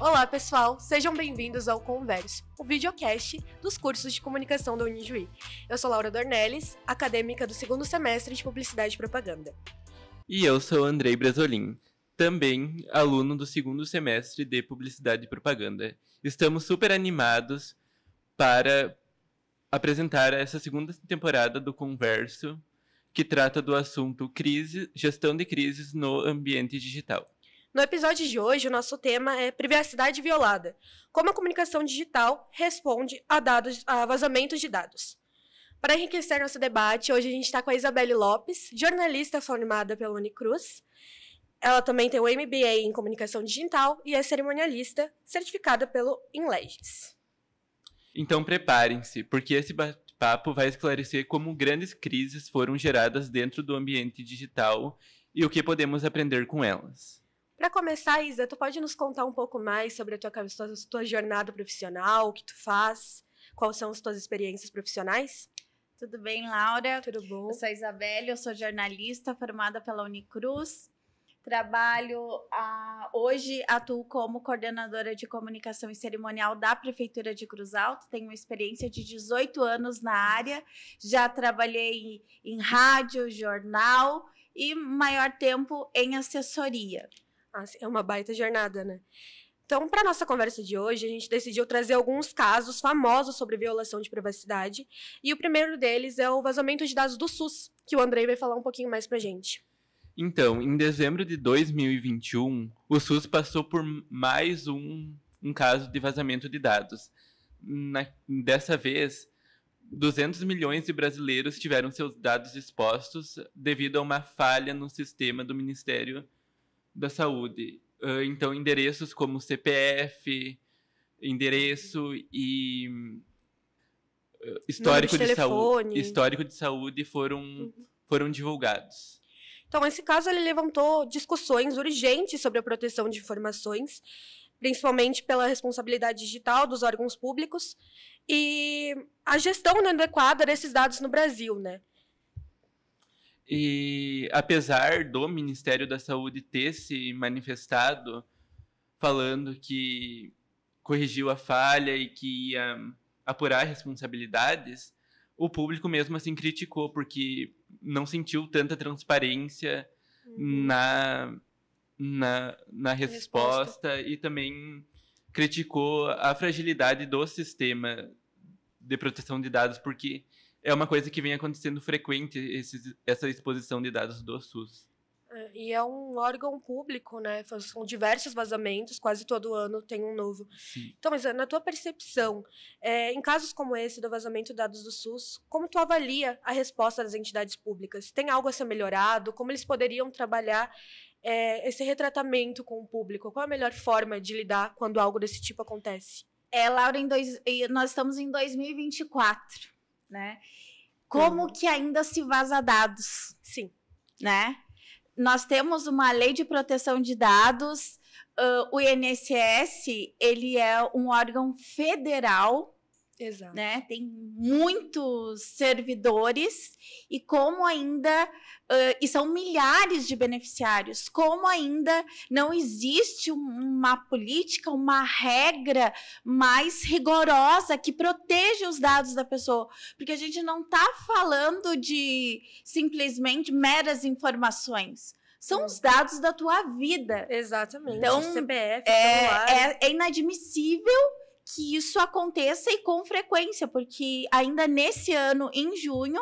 Olá, pessoal! Sejam bem-vindos ao Converso, o videocast dos cursos de comunicação da Unijuí. Eu sou Laura Dornelles, acadêmica do segundo semestre de Publicidade e Propaganda. E eu sou Andrei Brasolin, também aluno do segundo semestre de Publicidade e Propaganda. Estamos super animados para apresentar essa segunda temporada do Converso, que trata do assunto gestão de crises no ambiente digital. No episódio de hoje, o nosso tema é privacidade violada. Como a comunicação digital responde a vazamentos de dados. Para enriquecer nosso debate, hoje a gente está com a Isabelle Lopes, jornalista formada pela Unicruz. Ela também tem o MBA em Comunicação Digital e é cerimonialista certificada pelo Inleges. Então preparem-se, porque esse bate-papo vai esclarecer como grandes crises foram geradas dentro do ambiente digital e o que podemos aprender com elas. Para começar, Isa, tu pode nos contar um pouco mais sobre a tua jornada profissional, o que tu faz, quais são as tuas experiências profissionais? Tudo bem, Laura? Tudo bom? Eu sou a Isabelle, eu sou jornalista formada pela Unicruz. Hoje atuo como coordenadora de comunicação e cerimonial da Prefeitura de Cruz Alta. Tenho uma experiência de 18 anos na área. Já trabalhei em rádio, jornal e maior tempo em assessoria. É uma baita jornada, né? Então, para nossa conversa de hoje, a gente decidiu trazer alguns casos famosos sobre violação de privacidade. E o primeiro deles é o vazamento de dados do SUS, que o Andrei vai falar um pouquinho mais pra gente. Então, em dezembro de 2021, o SUS passou por mais um caso de vazamento de dados. Dessa vez, 200 milhões de brasileiros tiveram seus dados expostos devido a uma falha no sistema do Ministério da Saúde. Então, endereços como CPF, endereço e histórico de saúde foram divulgados. Então, esse caso ele levantou discussões urgentes sobre a proteção de informações, principalmente pela responsabilidade digital dos órgãos públicos e a gestão inadequada desses dados no Brasil, né? E apesar do Ministério da Saúde ter se manifestado falando que corrigiu a falha e que ia apurar responsabilidades, o público mesmo assim criticou, porque não sentiu tanta transparência na resposta e também criticou a fragilidade do sistema de proteção de dados, porque é uma coisa que vem acontecendo frequente, essa exposição de dados do SUS. E é um órgão público, né? São diversos vazamentos, quase todo ano tem um novo. Sim. Então, mas na tua percepção, em casos como esse do vazamento de dados do SUS, como tu avalia a resposta das entidades públicas? Tem algo a ser melhorado? Como eles poderiam trabalhar esse retratamento com o público? Qual é a melhor forma de lidar quando algo desse tipo acontece? Laura, nós estamos em 2024, né? Como que ainda se vaza dados? Sim. Né? Nós temos uma lei de proteção de dados, o INSS, ele é um órgão federal. Exato. Né? Tem muitos servidores e como ainda, e são milhares de beneficiários, como ainda não existe uma política, uma regra mais rigorosa que proteja os dados da pessoa, porque a gente não está falando de simplesmente meras informações. São os dados da tua vida. Exatamente. Então, CPF, celular. É inadmissível que isso aconteça e com frequência, porque ainda nesse ano, em junho,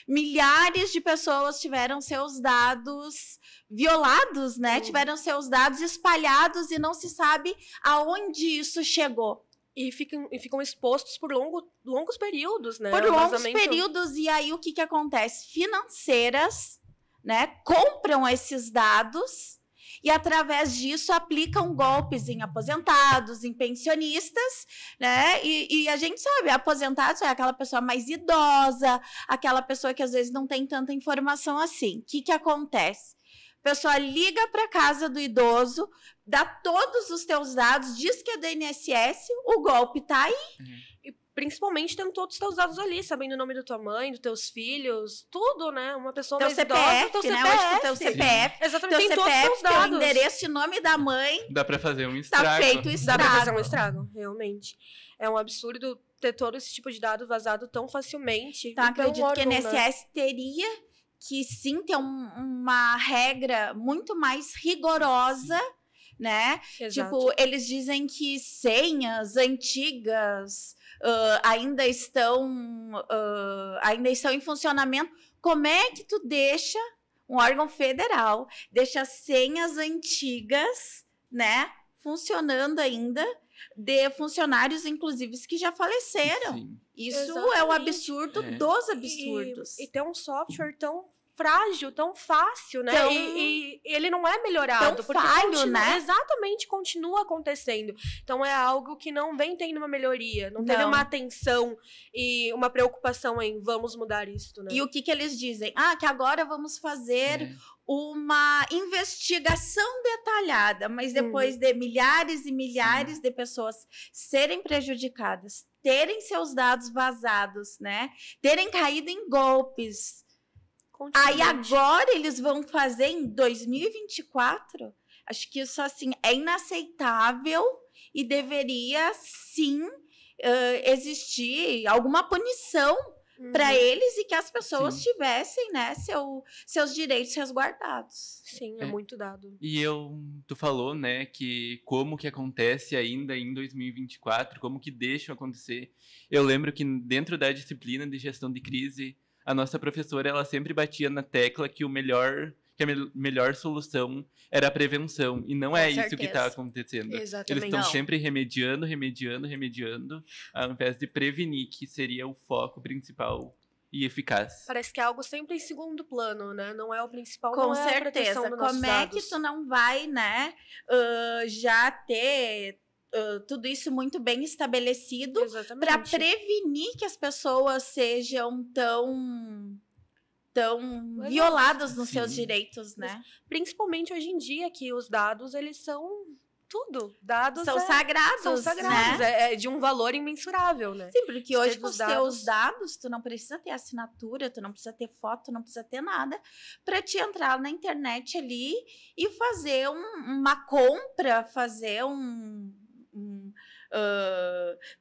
milhares de pessoas tiveram seus dados violados, né? Tiveram seus dados espalhados e não se sabe aonde isso chegou. E ficam expostos por longos períodos, né? Por longos períodos, e aí o que acontece? Financeiras, né, compram esses dados e, através disso, aplicam golpes em aposentados, em pensionistas, né? E a gente sabe, aposentados é aquela pessoa mais idosa, aquela pessoa que, às vezes, não tem tanta informação assim. O que acontece? A pessoa liga para a casa do idoso, dá todos os teus dados, diz que é do INSS, o golpe tá aí. principalmente tendo todos os teus dados ali, sabendo o nome da tua mãe, dos teus filhos, tudo, né? Uma pessoa Teu mais CPF, idosa, teu né? CPF. Hoje com teu CPF, Exatamente, teu tem todos os CPF, teus teu dados. endereço e nome da mãe, Dá pra fazer um tá estrago. feito Dá pra fazer um estrago. estrago, realmente. É um absurdo ter todo esse tipo de dado vazado tão facilmente. Então, e pelo acredito que a órgão, né? INSS teria que sim ter uma regra muito mais rigorosa, né? Exato. Tipo, eles dizem que senhas antigas ainda estão em funcionamento. Como é que tu deixa um órgão federal, deixa senhas antigas, né, funcionando ainda, de funcionários, inclusive, que já faleceram? Sim. Isso é o Exatamente. absurdo É. dos absurdos. E ter um software tão frágil, tão fácil, né? Tão- e ele não é melhorado. tão porque falho, continua, né? Exatamente, continua acontecendo. Então é algo que não vem tendo uma melhoria. Não teve Não. uma atenção e uma preocupação em vamos mudar isso, né? E o que eles dizem? Ah, que agora vamos fazer É. uma investigação detalhada, mas depois de milhares e milhares de pessoas serem prejudicadas, terem seus dados vazados, né? Terem caído em golpes. Aí Continuamente. agora eles vão fazer em 2024? Acho que isso assim é inaceitável e deveria sim existir alguma punição para eles e que as pessoas Sim. tivessem, né, seus direitos resguardados. Sim, é É. muito dado. E tu falou, né, que como que acontece ainda em 2024, como que deixam acontecer. Eu lembro que dentro da disciplina de gestão de crise, a nossa professora, ela sempre batia na tecla que melhor solução era a prevenção. E não é Com isso que está certeza. acontecendo. Eles Exatamente. estão Não. sempre remediando, ao invés de prevenir, que seria o foco principal e eficaz. Parece que é algo sempre em segundo plano, né? Não é o principal, Com não é a proteção certeza. dos nossos Como é que dados. tu não vai, né, já ter tudo isso muito bem estabelecido para Exatamente. prevenir que as pessoas sejam tão Exato. violadas nos seus Sim. direitos, né? Principalmente hoje em dia, que os dados, eles são tudo. Dados São sagrados, são sagrados. né? É de um valor imensurável, né? Sim, porque Os hoje teus com os dados- teus dados, tu não precisa ter assinatura, tu não precisa ter foto, tu não precisa ter nada para te entrar na internet ali e fazer uma compra, fazer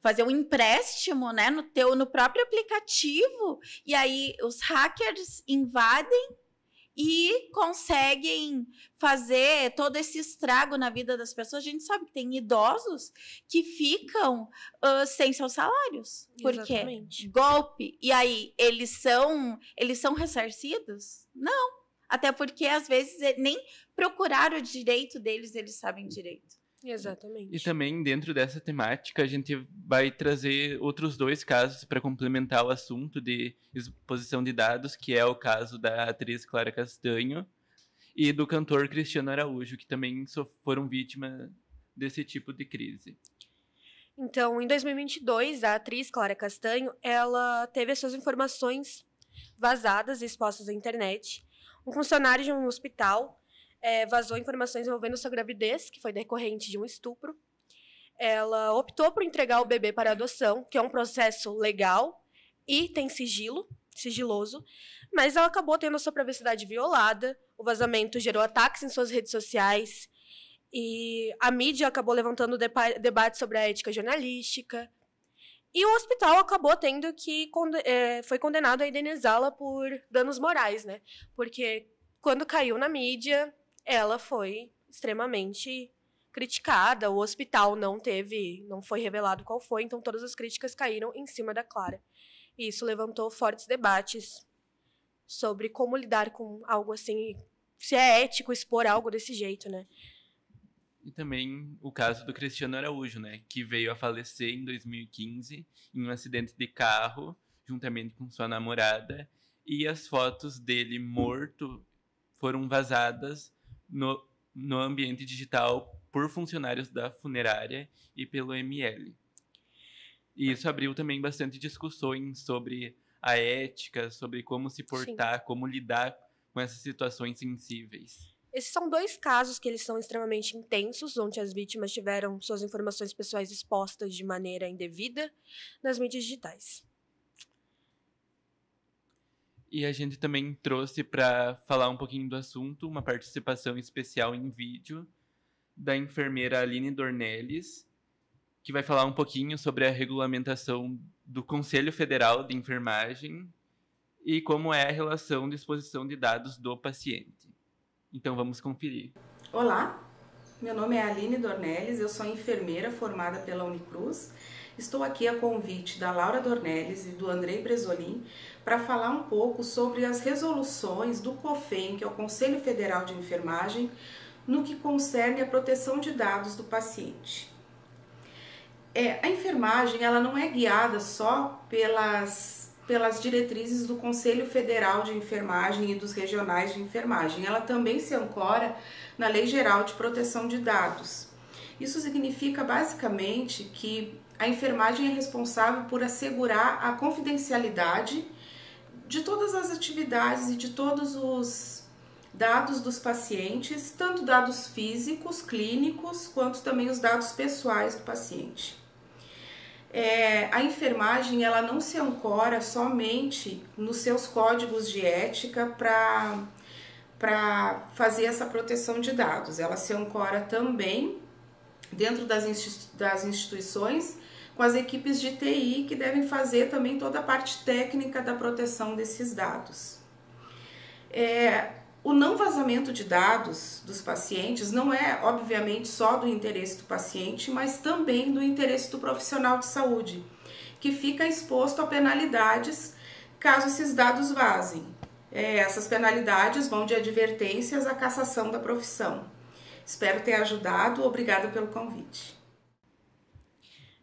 fazer um empréstimo, né, no próprio aplicativo, e aí os hackers invadem e conseguem fazer todo esse estrago na vida das pessoas. A gente sabe que tem idosos que ficam sem seus salários. Por quê? Exatamente. Golpe. E aí, eles são ressarcidos? Não. Até porque, às vezes, nem procurar o direito deles, eles sabem direito. Exatamente. E também, dentro dessa temática, a gente vai trazer outros 2 casos para complementar o assunto de exposição de dados, que é o caso da atriz Clara Castanho e do cantor Cristiano Araújo, que também foram vítimas desse tipo de crise. Então, em 2022, a atriz Clara Castanho, ela teve as suas informações vazadas e expostas à internet. Um funcionário de um hospital vazou informações envolvendo sua gravidez, que foi decorrente de um estupro. Ela optou por entregar o bebê para adoção, que é um processo legal e tem sigiloso, mas ela acabou tendo a sua privacidade violada. O vazamento gerou ataques em suas redes sociais e a mídia acabou levantando debate sobre a ética jornalística. E o hospital acabou tendo que foi condenado a indenizá-la por danos morais, né? Porque quando caiu na mídia, ela foi extremamente criticada. O hospital não foi revelado qual foi, então todas as críticas caíram em cima da Clara. E isso levantou fortes debates sobre como lidar com algo assim, se é ético expor algo desse jeito, né? E também o caso do Cristiano Araújo, né, que veio a falecer em 2015 em um acidente de carro, juntamente com sua namorada, e as fotos dele morto foram vazadas no ambiente digital por funcionários da funerária e pelo ML. E isso abriu também bastante discussões sobre a ética, sobre como se portar, como lidar com essas situações sensíveis. Esses são 2 casos que eles são extremamente intensos, onde as vítimas tiveram suas informações pessoais expostas de maneira indevida nas mídias digitais. E a gente também trouxe para falar um pouquinho do assunto uma participação especial em vídeo da enfermeira Aline Dornelles, que vai falar um pouquinho sobre a regulamentação do Conselho Federal de Enfermagem e como é a relação de exposição de dados do paciente. Então vamos conferir. Olá, meu nome é Aline Dornelles, eu sou enfermeira formada pela Unicruz. Estou aqui a convite da Laura Dornelles e do Andrei Bresolin para falar um pouco sobre as resoluções do COFEN, que é o Conselho Federal de Enfermagem, no que concerne a proteção de dados do paciente. A enfermagem ela não é guiada só pelas diretrizes do Conselho Federal de Enfermagem e dos regionais de enfermagem. Ela também se ancora na Lei Geral de Proteção de Dados. Isso significa basicamente que a enfermagem é responsável por assegurar a confidencialidade de todas as atividades e de todos os dados dos pacientes, tanto dados físicos, clínicos, quanto também os dados pessoais do paciente. A enfermagem ela não se ancora somente nos seus códigos de ética para fazer essa proteção de dados, ela se ancora também dentro das instituições com as equipes de TI que devem fazer também toda a parte técnica da proteção desses dados. O não vazamento de dados dos pacientes não é, obviamente, só do interesse do paciente, mas também do interesse do profissional de saúde, que fica exposto a penalidades caso esses dados vazem. Essas penalidades vão de advertências à cassação da profissão. Espero ter ajudado. Obrigada pelo convite.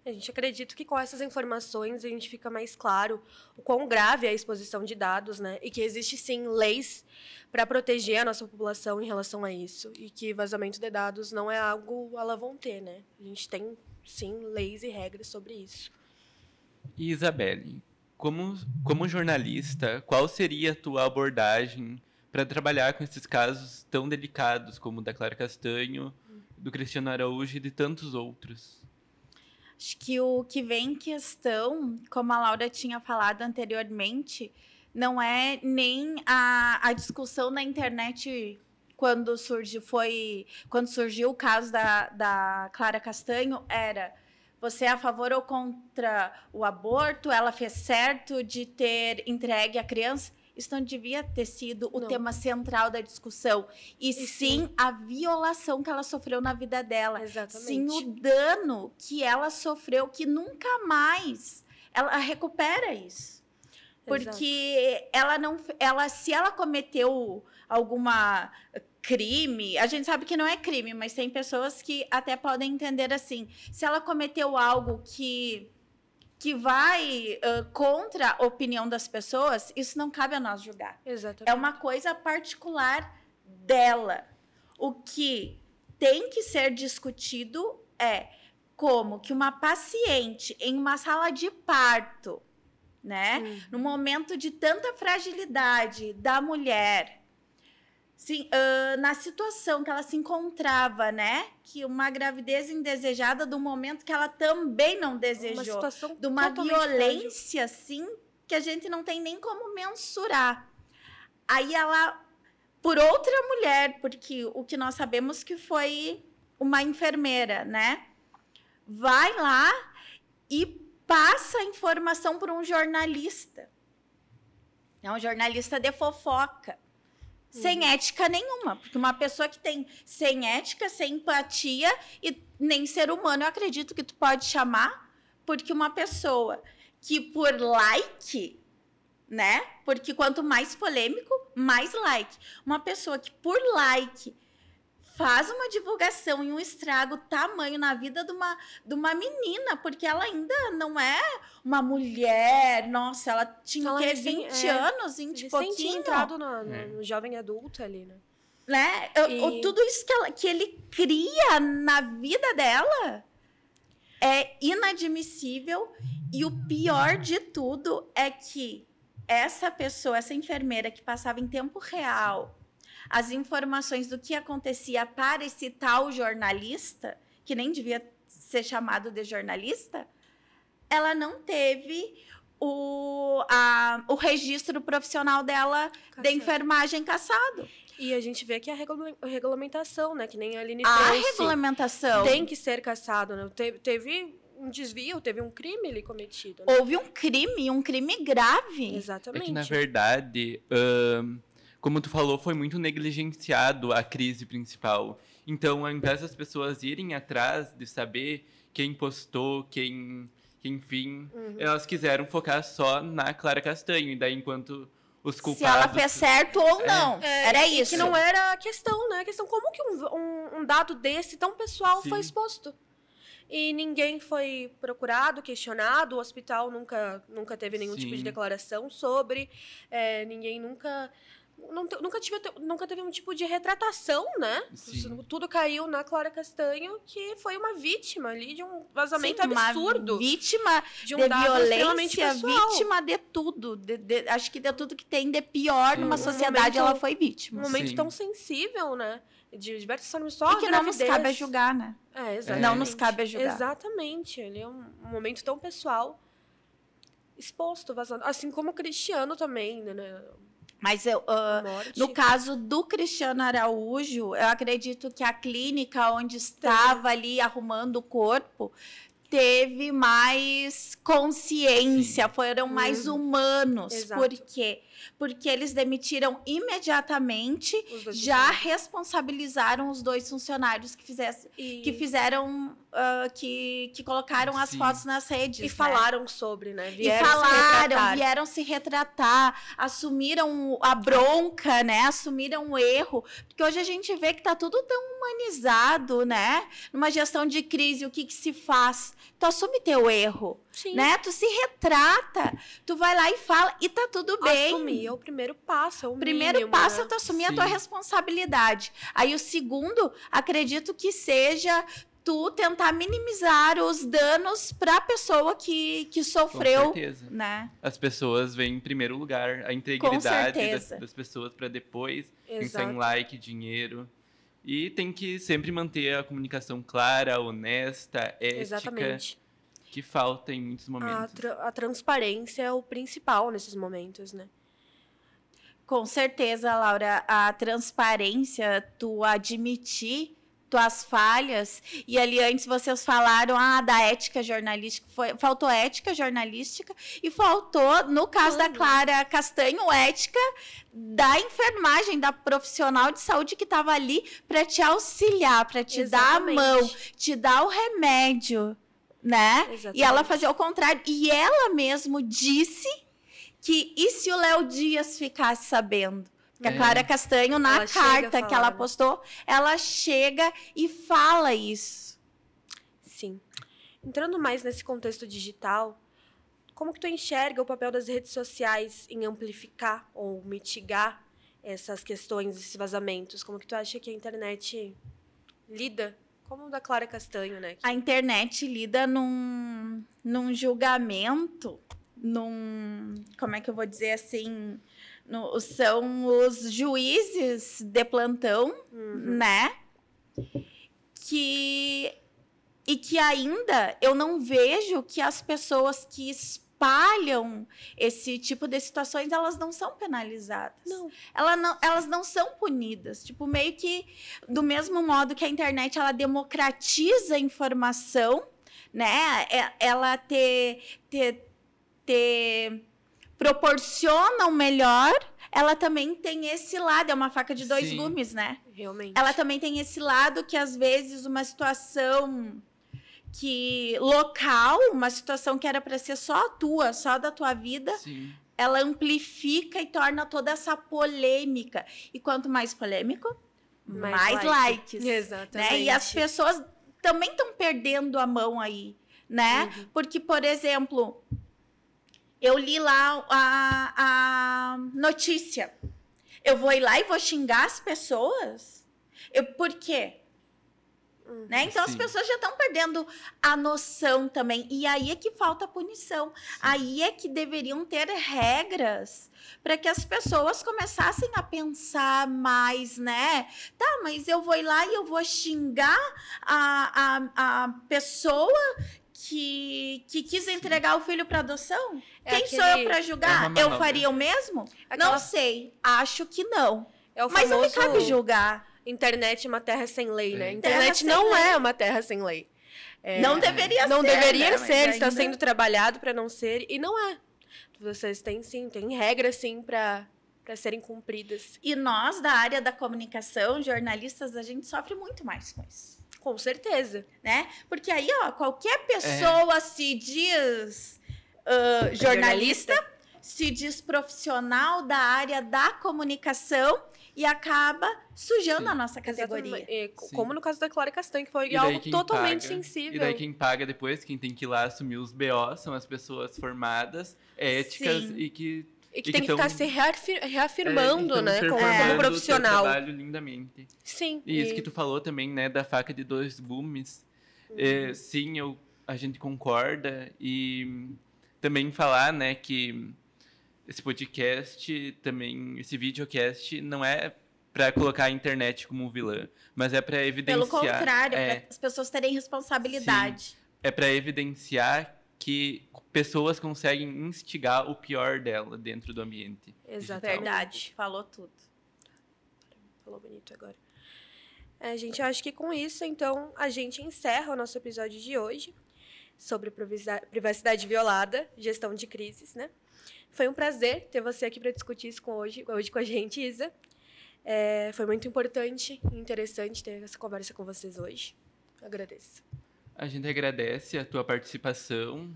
A gente acredita que com essas informações a gente fica mais claro o quão grave é a exposição de dados, né? E que existe sim leis para proteger a nossa população em relação a isso. E que vazamento de dados não é algo à la vontade, né? A gente tem sim leis e regras sobre isso. E Isabelle, como jornalista, qual seria a tua abordagem para trabalhar com esses casos tão delicados como o da Clara Castanho, do Cristiano Araújo e de tantos outros? Acho que o que vem em questão, como a Laura tinha falado anteriormente, não é nem a discussão na internet quando surgiu o caso da Clara Castanho, era você é a favor ou contra o aborto, ela fez certo de ter entregue a criança. Isso não devia ter sido o tema central da discussão. E sim a violação que ela sofreu na vida dela. Exatamente. Sim o dano que ela sofreu, que nunca mais ela recupera isso. Porque se ela cometeu alguma crime, a gente sabe que não é crime, mas tem pessoas que até podem entender assim. Se ela cometeu algo que vai contra a opinião das pessoas, isso não cabe a nós julgar. Exatamente. É uma coisa particular dela. O que tem que ser discutido é como que uma paciente em uma sala de parto, né, no momento de tanta fragilidade da mulher, sim, na situação que ela se encontrava, né? Que uma gravidez indesejada do momento que ela também não desejou. Uma situação de uma violência, frágil. assim, que a gente não tem nem como mensurar. Aí ela, por outra mulher, porque o que nós sabemos que foi uma enfermeira, né? Vai lá e passa a informação para um jornalista. É um jornalista de fofoca. Sem ética nenhuma, porque uma pessoa que tem sem ética, sem empatia e nem ser humano, eu acredito que tu pode chamar, porque uma pessoa que por like, né? Porque quanto mais polêmico, mais like. Uma pessoa que por like faz uma divulgação e um estrago tamanho na vida de uma menina, porque ela ainda não é uma mulher, nossa, ela tinha Ela 20 anos, 20 e pouquinho. Tinha entrado no jovem adulto ali, né? Tudo isso que ele cria na vida dela é inadmissível, e o pior de tudo é que essa pessoa, essa enfermeira que passava em tempo real as informações do que acontecia para esse tal jornalista, que nem devia ser chamado de jornalista, ela não teve o registro profissional dela de enfermagem cassado. E a gente vê que a regulamentação, né? Que nem a Aline A trouxe, regulamentação. tem que ser cassado, né? Teve um desvio, teve um crime ali cometido. Né? Houve um crime grave. Exatamente. É que, na verdade, como tu falou, foi muito negligenciado a crise principal. Então, ao invés das pessoas irem atrás de saber quem postou, enfim, elas quiseram focar só na Clara Castanho. E daí, enquanto os culpados... Se ela fez certo ou não. Era isso. Que não era a questão, né? A questão, como que um dado desse, tão pessoal, Sim. foi exposto? E ninguém foi procurado, questionado, o hospital nunca teve nenhum tipo de Sim. declaração sobre, ninguém nunca teve um tipo de retratação, né? Sim. Tudo caiu na Clara Castanho, que foi uma vítima ali de um vazamento Sim, absurdo. Uma vítima de um de dado extremamente violência, pessoal. vítima de tudo. Acho que de tudo que tem de pior Sim. numa Um sociedade, ela foi Um vítima. momento Sim. tão sensível, né? De diversas formas, só E que não nos cabe a julgar, né? exatamente. Não nos cabe a julgar. Exatamente. Ele é um momento tão pessoal exposto, vazando. Assim como o Cristiano também, né? Mas A morte. no caso do Cristiano Araújo, eu acredito que a clínica onde estava ali arrumando o corpo teve mais consciência, Sim. foram mais humanos. Exato. Por quê? Porque eles demitiram imediatamente, Os dois já funcionários. responsabilizaram os 2 funcionários que fizeram, que colocaram as Sim. fotos nas redes. E né? falaram sobre, né? Vieram se retratar, assumiram a bronca, né? Assumiram o erro. Porque hoje a gente vê que tá tudo tão humanizado, né? Numa gestão de crise, o que se faz? Tu assume teu erro, Sim. né? Tu se retrata, tu vai lá e fala, e tá tudo bem. Assumir é o primeiro passo, é o O primeiro mínimo, passo né? é tu assumir a Sim. tua responsabilidade. Aí o segundo, acredito que seja tu tentar minimizar os danos para a pessoa que Com sofreu, certeza. né? As pessoas veem em primeiro lugar a integridade certeza. das pessoas para depois pensar em Exato. like, dinheiro. E tem que sempre manter a comunicação clara, honesta, ética, Exatamente. que falta em muitos A, momentos. a transparência é o principal nesses momentos, né? Com certeza, Laura, a transparência, tu admitir tuas falhas, e ali antes vocês falaram da ética jornalística, faltou ética jornalística e faltou, no caso da Clara Castanho, ética da enfermagem, da profissional de saúde que estava ali para te auxiliar, para te dar a mão, te dar o remédio, né? Exatamente. E ela fazia o contrário, e ela mesmo disse que e se o Léo Dias ficasse sabendo? Que a Clara Castanho, na Ela chega a carta falar, que ela né? postou, ela chega e fala isso. Sim. Entrando mais nesse contexto digital, como que tu enxerga o papel das redes sociais em amplificar ou mitigar essas questões, esses vazamentos? Como que tu acha que a internet lida? Como o da Clara Castanho, né? A internet lida num julgamento, como é que eu vou dizer assim, são os juízes de plantão, né? E que ainda eu não vejo que as pessoas que espalham esse tipo de situações, elas não são penalizadas. Não. Elas não são punidas. Tipo, meio que do mesmo modo que a internet, ela democratiza a informação, né? Ela proporciona o melhor, ela também tem esse lado, é uma faca de 2 Sim. gumes, né? Realmente. Ela também tem esse lado que, às vezes, uma situação local, uma situação que era para ser só tua, só da tua vida, Sim. ela amplifica e torna toda essa polêmica. E quanto mais polêmico, mais likes. Exatamente. Né? E as pessoas também estão perdendo a mão aí, né? Porque, por exemplo, eu li lá a notícia. Eu vou ir lá e vou xingar as pessoas? Por quê? Né? Então as Sim. pessoas já estão perdendo a noção também. E aí é que falta a punição. Aí é que deveriam ter regras para que as pessoas começassem a pensar mais, né? Tá, mas eu vou ir lá e eu vou xingar a pessoa que quis entregar o filho para adoção? Quem sou eu para julgar? Eu faria o mesmo? Não sei. Acho que não. Mas não me cabe julgar. Internet é uma terra sem lei, né? Terra Internet sem não lei. é uma terra sem lei. Não deveria ser. Não deveria né? ser, Mas está ainda- sendo trabalhado para não ser, e não é. Vocês têm sim, tem regras sim para serem cumpridas. E nós, da área da comunicação, jornalistas, a gente sofre muito mais com isso. Com certeza. Né? Porque aí, ó, qualquer pessoa se diz jornalista, se diz profissional da área da comunicação e acaba sujando a nossa categoria. Exatamente. Sim. Como no caso da Clara Castanho, que foi E daí algo quem totalmente paga- sensível. E daí quem paga depois, quem tem que ir lá assumir os BO, são as pessoas formadas, éticas Sim. e que... E que e tem que que ficar tão- se reafirmando, né? Como performando o seu profissional. trabalho lindamente. Sim. E isso que tu falou também, né, da faca de dois gumes. Sim, a gente concorda. E também falar, né, que esse podcast, também, esse videocast, não é para colocar a internet como vilã, mas é para evidenciar... Pelo contrário, é, para as pessoas terem responsabilidade. é para evidenciar que pessoas conseguem instigar o pior dela dentro do ambiente. Exatamente. Verdade, falou tudo. Falou bonito agora. Gente, eu acho que com isso, então, a gente encerra o nosso episódio de hoje sobre privacidade violada, gestão de crises, né? Foi um prazer ter você aqui para discutir isso hoje com a gente, Isa. Foi muito importante e interessante ter essa conversa com vocês hoje. Agradeço. A gente agradece a tua participação,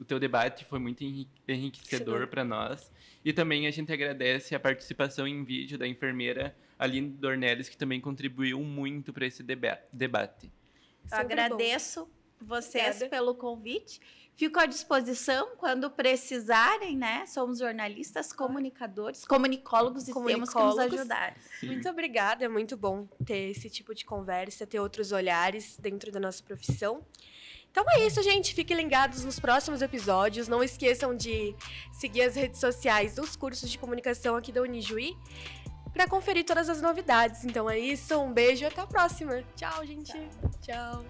o teu debate foi muito enriquecedor para nós. E também a gente agradece a participação em vídeo da enfermeira Aline Dornelles, que também contribuiu muito para esse debate. Sempre Agradeço vocês Obrigada. pelo convite. Fico à disposição quando precisarem, né? Somos jornalistas, comunicadores, comunicólogos e temos que nos Comunicólogos. ajudar. Sim. Muito obrigada, é muito bom ter esse tipo de conversa, ter outros olhares dentro da nossa profissão. Então é isso, gente. Fiquem ligados nos próximos episódios. Não esqueçam de seguir as redes sociais dos cursos de comunicação aqui da Unijuí para conferir todas as novidades. Então é isso, um beijo e até a próxima. Tchau, gente. Tchau.